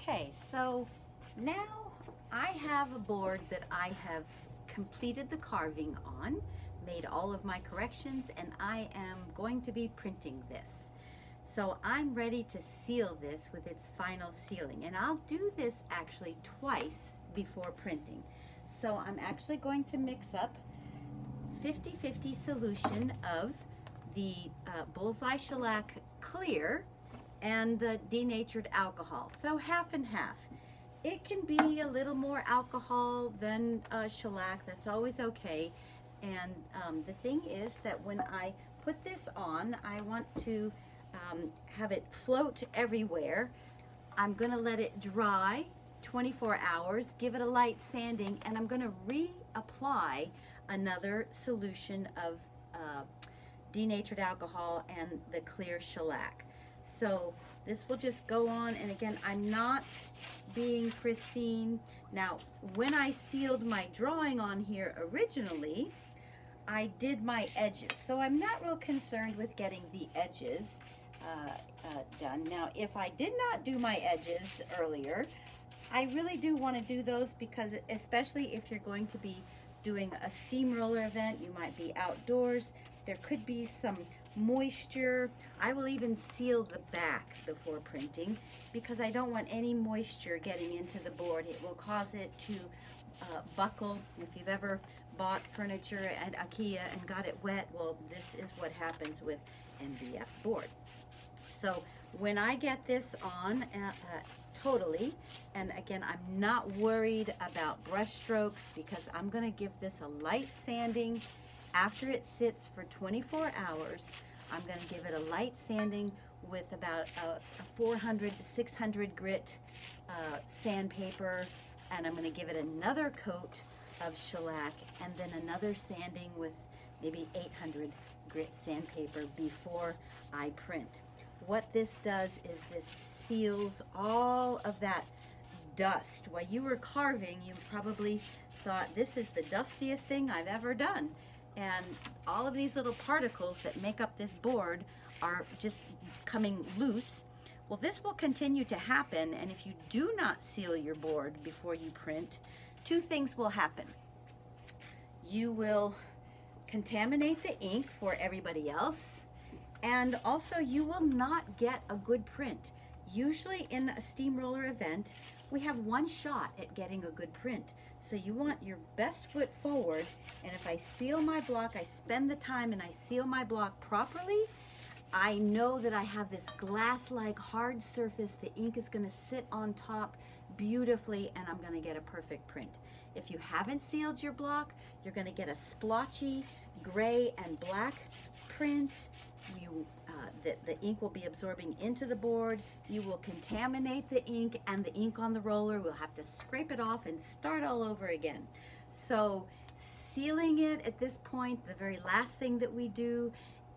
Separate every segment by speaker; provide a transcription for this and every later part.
Speaker 1: Okay, so now I have a board that I have completed the carving on, made all of my corrections, and I am going to be printing this. So I'm ready to seal this with its final sealing, and I'll do this actually twice before printing. So I'm actually going to mix up 50-50 solution of the Bullseye Shellac Clear and the denatured alcohol, so half and half. It can be a little more alcohol than shellac, that's always okay. And the thing is that when I put this on, I want to have it float everywhere. I'm going to let it dry 24 hours, give it a light sanding, and I'm going to reapply another solution of denatured alcohol and the clear shellac. So this will just go on, and again, I'm not being pristine. Now, when I sealed my drawing on here originally, I did my edges, so I'm not real concerned with getting the edges done. Now, if I did not do my edges earlier, I really do want to do those, because especially if you're going to be doing a steamroller event, you might be outdoors, there could be some moisture. I will even seal the back before printing, because I don't want any moisture getting into the board. It will cause it to buckle. If you've ever bought furniture at IKEA and got it wet, well, this is what happens with MDF board. So when I get this on totally, and again, I'm not worried about brush strokes, because I'm going to give this a light sanding. After it sits for 24 hours, I'm going to give it a light sanding with about a 400 to 600 grit sandpaper, and I'm going to give it another coat of shellac, and then another sanding with maybe 800 grit sandpaper before I print. What this does is this seals all of that dust. While you were carving, you probably thought, this is the dustiest thing I've ever done. And all of these little particles that make up this board are just coming loose. Well, this will continue to happen, and if you do not seal your board before you print, two things will happen. You will contaminate the ink for everybody else, and also you will not get a good print. Usually in a steamroller event, we have one shot at getting a good print. So you want your best foot forward, and if I seal my block, I spend the time and I seal my block properly, I know that I have this glass-like hard surface. The ink is going to sit on top beautifully, and I'm going to get a perfect print. If you haven't sealed your block, you're going to get a splotchy gray and black print. The ink will be absorbing into the board. You will contaminate the ink, and the ink on the roller, we'll have to scrape it off and start all over again. So sealing it at this point, the very last thing that we do,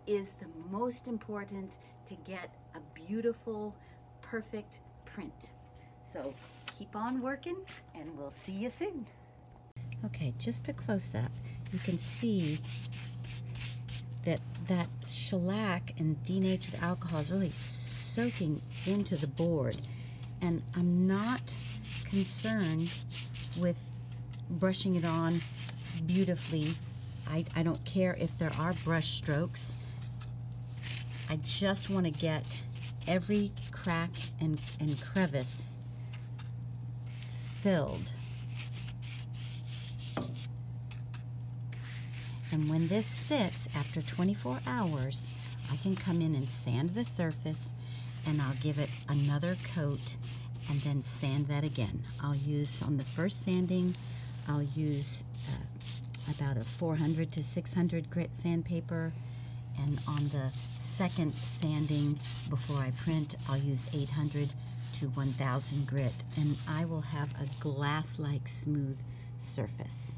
Speaker 1: is the most important to get a beautiful, perfect print. So keep on working, and we'll see you soon. Okay, just a close-up. You can see that shellac and denatured alcohol is really soaking into the board, and I'm not concerned with brushing it on beautifully. I don't care if there are brush strokes. I just want to get every crack and crevice filled. And when this sits after 24 hours, I can come in and sand the surface, and I'll give it another coat and then sand that again. I'll use, on the first sanding, I'll use about a 400 to 600 grit sandpaper, and on the second sanding before I print, I'll use 800 to 1000 grit, and I will have a glass-like smooth surface.